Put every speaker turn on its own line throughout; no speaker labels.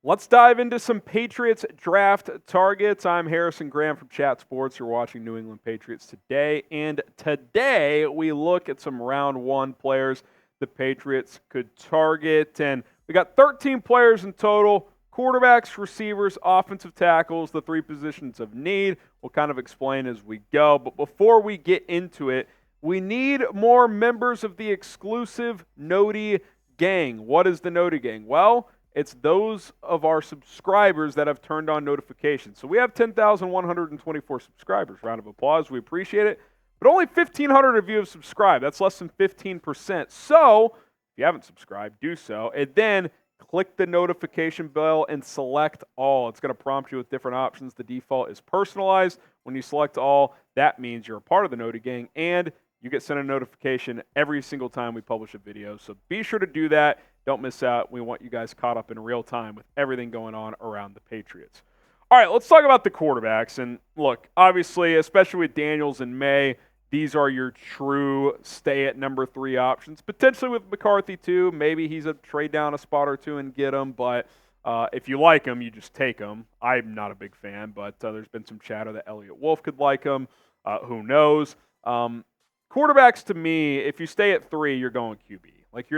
Let's dive into some Patriots draft targets. I'm Harrison Graham from Chat Sports. You're watching New England Patriots Today. And today we look at some round one players the Patriots could target. And we got 13 players in total. Quarterbacks, receivers, offensive tackles, the three positions of need. We'll kind of explain as we go. But before we get into it, we need more members of the exclusive Noti Gang. What is the Noti Gang? Well, it's those of our subscribers that have turned on notifications. So we have 10,124 subscribers. Round of applause. We appreciate it. But only 1,500 of you have subscribed. That's less than 15%. So if you haven't subscribed, do so. And then click the notification bell and select all. It's going to prompt you with different options. The default is personalized. When you select all, that means you're a part of the Noti Gang, and you get sent a notification every single time we publish a video. So be sure to do that. Don't miss out. We want you guys caught up in real time with everything going on around the Patriots. All right, let's talk about the quarterbacks. And look, obviously, especially with Daniels and Maye, these are your true stay at number 3 options. Potentially with McCarthy too. Maybe he's a trade down a spot or two and get him. But if you like him, you just take him. I'm not a big fan, but there's been some chatter that Eliot Wolf could like him. Who knows? Quarterbacks, to me, if you stay at 3, you're going QB. Like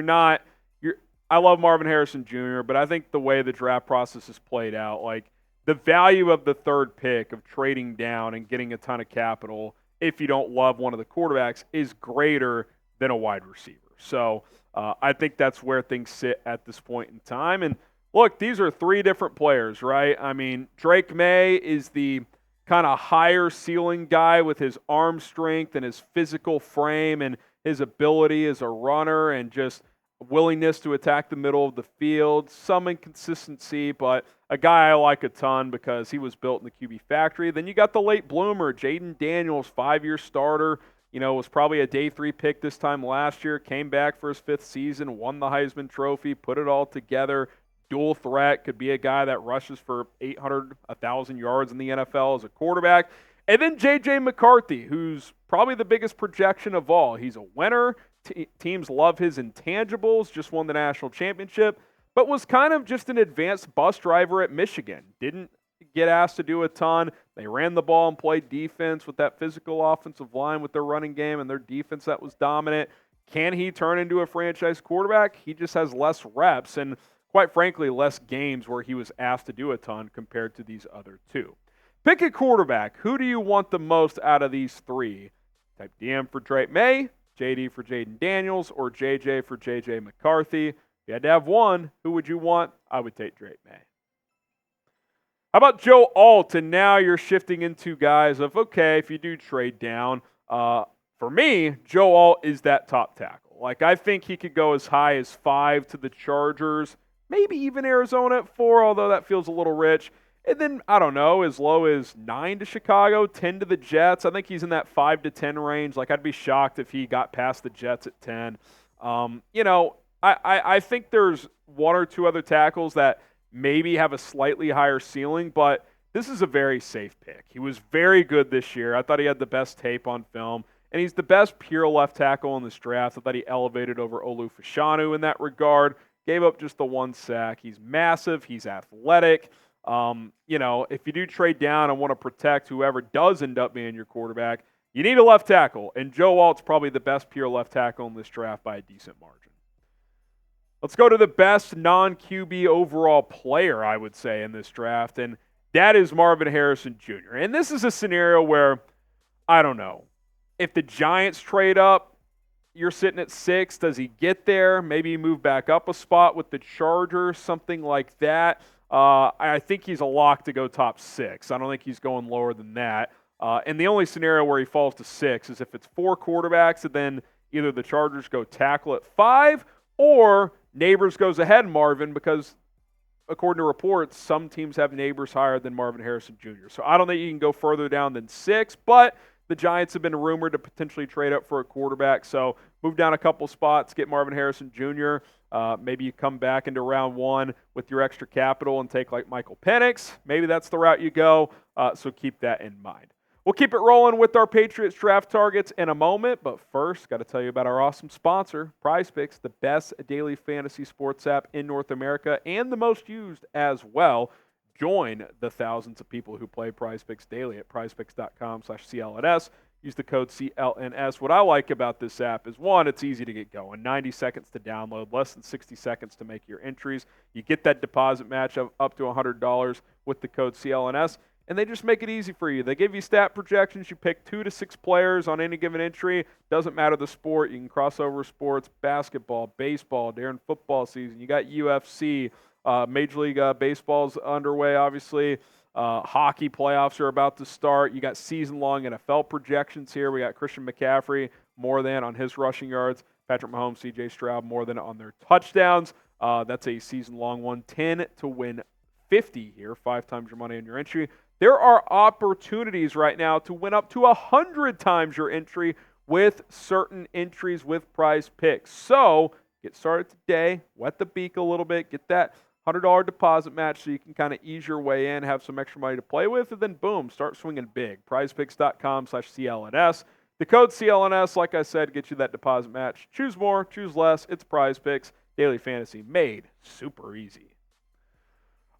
I love Marvin Harrison Jr., but I think the way the draft process is played out, like the value of the 3rd pick of trading down and getting a ton of capital, if you don't love one of the quarterbacks, is greater than a wide receiver. So I think that's where things sit at this point in time. And look, these are 3 different players, right? I mean, Drake Maye is the kind of higher ceiling guy with his arm strength and his physical frame and his ability as a runner and just willingness to attack the middle of the field, some inconsistency, but a guy I like a ton because he was built in the QB factory. Then you got the late bloomer, Jayden Daniels, 5-year starter, was probably a day 3 pick this time last year, came back for his 5th season, won the Heisman Trophy, put it all together, dual threat, could be a guy that rushes for 800, 1,000 yards in the NFL as a quarterback. And then J.J. McCarthy, who's probably the biggest projection of all. He's a winner. Teams love his intangibles, just won the national championship, but was kind of just an advanced bus driver at Michigan. Didn't get asked to do a ton. They ran the ball and played defense with that physical offensive line with their running game and their defense that was dominant. Can he turn into a franchise quarterback? He just has less reps and, quite frankly, less games where he was asked to do a ton compared to these other 2. Pick a quarterback. Who do you want the most out of these 3? Type DM for Drake Maye, JD for Jayden Daniels, or JJ for JJ McCarthy. If you had to have one, who would you want? I would take Drake Maye. How about Joe Alt? And now you're shifting into guys of, okay, if you do trade down, for me, Joe Alt is that top tackle. Like, I think he could go as high as 5 to the Chargers, maybe even Arizona at 4, although that feels a little rich. And then, I don't know, as low as 9 to Chicago, 10 to the Jets. I think he's in that 5 to 10 range. Like, I'd be shocked if he got past the Jets at 10. I think there's 1 or 2 other tackles that maybe have a slightly higher ceiling, but this is a very safe pick. He was very good this year. I thought he had the best tape on film, and he's the best pure left tackle in this draft. I thought he elevated over Olu Fashanu in that regard. Gave up just the 1 sack. He's massive. He's athletic. If you do trade down and want to protect whoever does end up being your quarterback, you need a left tackle, and Joe Alt's probably the best pure left tackle in this draft by a decent margin. Let's go to the best non-QB overall player, I would say, in this draft, and that is Marvin Harrison Jr. And this is a scenario where, I don't know, if the Giants trade up, you're sitting at 6. Does he get there? Maybe move back up a spot with the Chargers, something like that. I think he's a lock to go top 6. I don't think he's going lower than that. And the only scenario where he falls to 6 is if it's 4 quarterbacks and then either the Chargers go tackle at 5 or Nabers goes ahead Marvin because, according to reports, some teams have Nabers higher than Marvin Harrison Jr. So I don't think you can go further down than 6, but the Giants have been rumored to potentially trade up for a quarterback. So move down a couple spots, get Marvin Harrison Jr. Maybe you come back into round 1 with your extra capital and take like Michael Penix. Maybe that's the route you go. So keep that in mind. We'll keep it rolling with our Patriots draft targets in a moment, but first, got to tell you about our awesome sponsor, PrizePicks, the best daily fantasy sports app in North America and the most used as well. Join the thousands of people who play PrizePicks daily at prizepicks.com/CLNS. Use the code CLNS. What I like about this app is, one, it's easy to get going. 90 seconds to download, less than 60 seconds to make your entries. You get that deposit match of up to $100 with the code CLNS. And they just make it easy for you. They give you stat projections. You pick 2 to 6 players on any given entry. Doesn't matter the sport. You can cross over sports, basketball, baseball, during football season. You got UFC, Major League Baseball's underway, obviously. Hockey playoffs are about to start. You got season-long NFL projections here. We got Christian McCaffrey, more than on his rushing yards. Patrick Mahomes, C.J. Stroud, more than on their touchdowns. That's a season-long one. 10 to win 50 here, 5 times your money on your entry. There are opportunities right now to win up to 100 times your entry with certain entries with PrizePicks. So get started today, wet the beak a little bit, get that $100 deposit match so you can kind of ease your way in, have some extra money to play with, and then boom, start swinging big. PrizePicks.com/CLNS. The code CLNS, like I said, gets you that deposit match. Choose more, choose less. It's PrizePicks. Daily fantasy made super easy.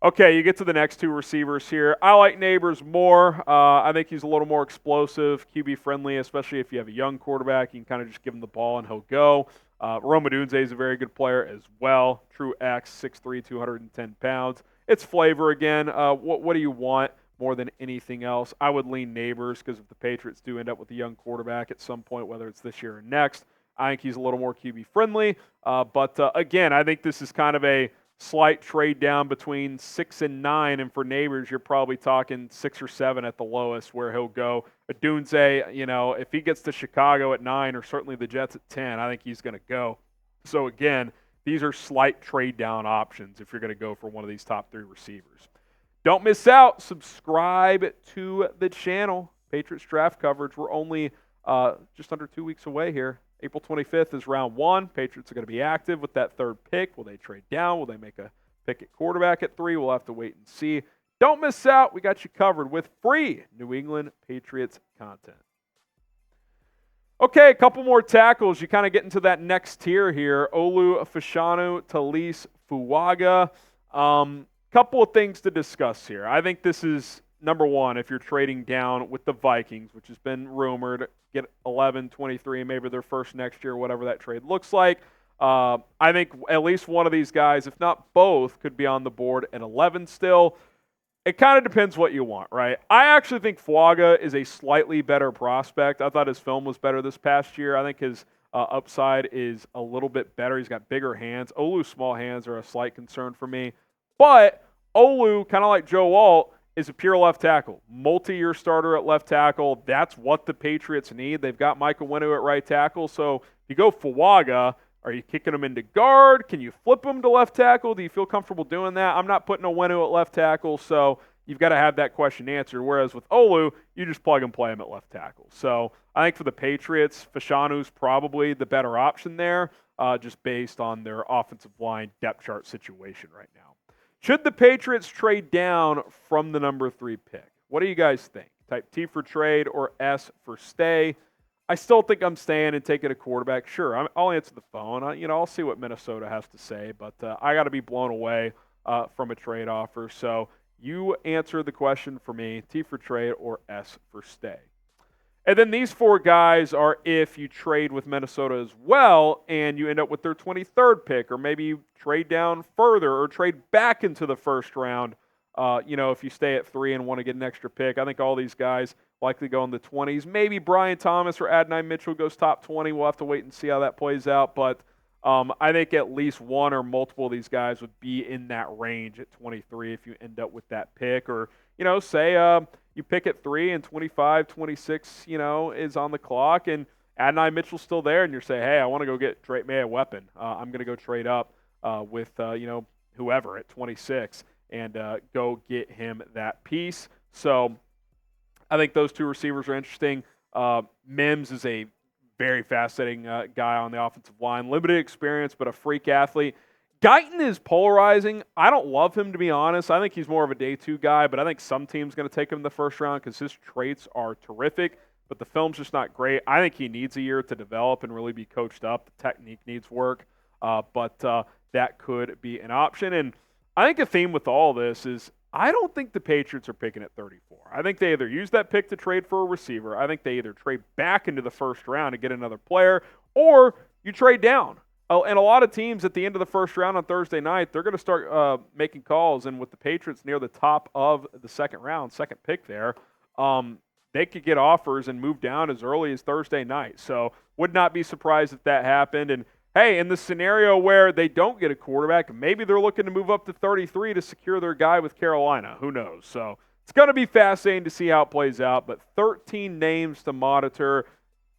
Okay, you get to the next 2 receivers here. I like Nabers more. I think he's a little more explosive, QB-friendly, especially if you have a young quarterback. You can kind of just give him the ball and he'll go. Odunze is a very good player as well. True X, 6'3", 210 pounds. It's flavor again. What do you want more than anything else? I would lean Nabers because if the Patriots do end up with a young quarterback at some point, whether it's this year or next, I think he's a little more QB-friendly. But again, I think this is kind of a slight trade down between 6 and 9, and for Nabers, you're probably talking 6 or 7 at the lowest where he'll go. Odunze, if he gets to Chicago at 9 or certainly the Jets at 10, I think he's going to go. So again, these are slight trade down options if you're going to go for one of these top 3 receivers. Don't miss out. Subscribe to the channel. Patriots draft coverage. We're only just under 2 weeks away here. April 25th is round 1. Patriots are going to be active with that 3rd pick. Will they trade down? Will they make a pick at quarterback at 3? We'll have to wait and see. Don't miss out. We got you covered with free New England Patriots content. Okay, a couple more tackles. You kind of get into that next tier here. Olu Fashanu, Talise Fuaga. Couple of things to discuss here. I think this is number 1 if you're trading down with the Vikings, which has been rumored. Get 11, 23, maybe their first next year, whatever that trade looks like. I think at least one of these guys, if not both, could be on the board at 11 still. It kind of depends what you want, right? I actually think Fuaga is a slightly better prospect. I thought his film was better this past year. I think his upside is a little bit better. He's got bigger hands. Olu's small hands are a slight concern for me. But Olu, kind of like Joe Alt, is a pure left tackle. Multi-year starter at left tackle. That's what the Patriots need. They've got Micah Winu at right tackle. So if you go Fuaga, are you kicking him into guard? Can you flip him to left tackle? Do you feel comfortable doing that? I'm not putting a Winu at left tackle, so you've got to have that question answered. Whereas with Olu, you just plug and play him at left tackle. So I think for the Patriots, Fashanu's probably the better option there, just based on their offensive line depth chart situation right now. Should the Patriots trade down from the number 3 pick? What do you guys think? Type T for trade or S for stay? I still think I'm staying and taking a quarterback. Sure, I'll answer the phone. I'll see what Minnesota has to say, but I got to be blown away from a trade offer. So you answer the question for me, T for trade or S for stay. And then these 4 guys are if you trade with Minnesota as well and you end up with their 23rd pick, or maybe you trade down further or trade back into the first round, if you stay at 3 and want to get an extra pick. I think all these guys likely go in the 20s. Maybe Brian Thomas or Adonai Mitchell goes top 20. We'll have to wait and see how that plays out. But I think at least one or multiple of these guys would be in that range at 23 if you end up with that pick. Or, say you pick at 3 and 25, 26, is on the clock and Adonai Mitchell's still there and you're saying, hey, I want to go get Drake Maye a weapon. I'm going to go trade up with, whoever at 26 and go get him that piece. So I think those 2 receivers are interesting. Mims is a very fascinating guy on the offensive line. Limited experience, but a freak athlete. Guyton is polarizing. I don't love him, to be honest. I think he's more of a day 2 guy, but I think some team's going to take him in the first round because his traits are terrific, but the film's just not great. I think he needs a year to develop and really be coached up. The technique needs work, but that could be an option. And I think a theme with all this is I don't think the Patriots are picking at 34. I think they either use that pick to trade for a receiver. I think they either trade back into the first round to get another player, or you trade down. Oh, and a lot of teams at the end of the first round on Thursday night, they're going to start making calls. And with the Patriots near the top of the second round, second pick there, they could get offers and move down as early as Thursday night. So would not be surprised if that happened. And, hey, in the scenario where they don't get a quarterback, maybe they're looking to move up to 33 to secure their guy with Carolina. Who knows? So it's going to be fascinating to see how it plays out. But 13 names to monitor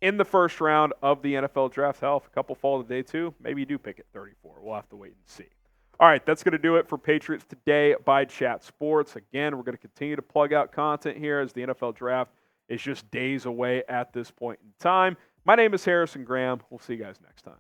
in the first round of the NFL draft. Hell, if a couple fall to day 2, maybe you do pick at 34. We'll have to wait and see. All right, that's going to do it for Patriots Today by Chat Sports. Again, we're going to continue to plug out content here as the NFL draft is just days away at this point in time. My name is Harrison Graham. We'll see you guys next time.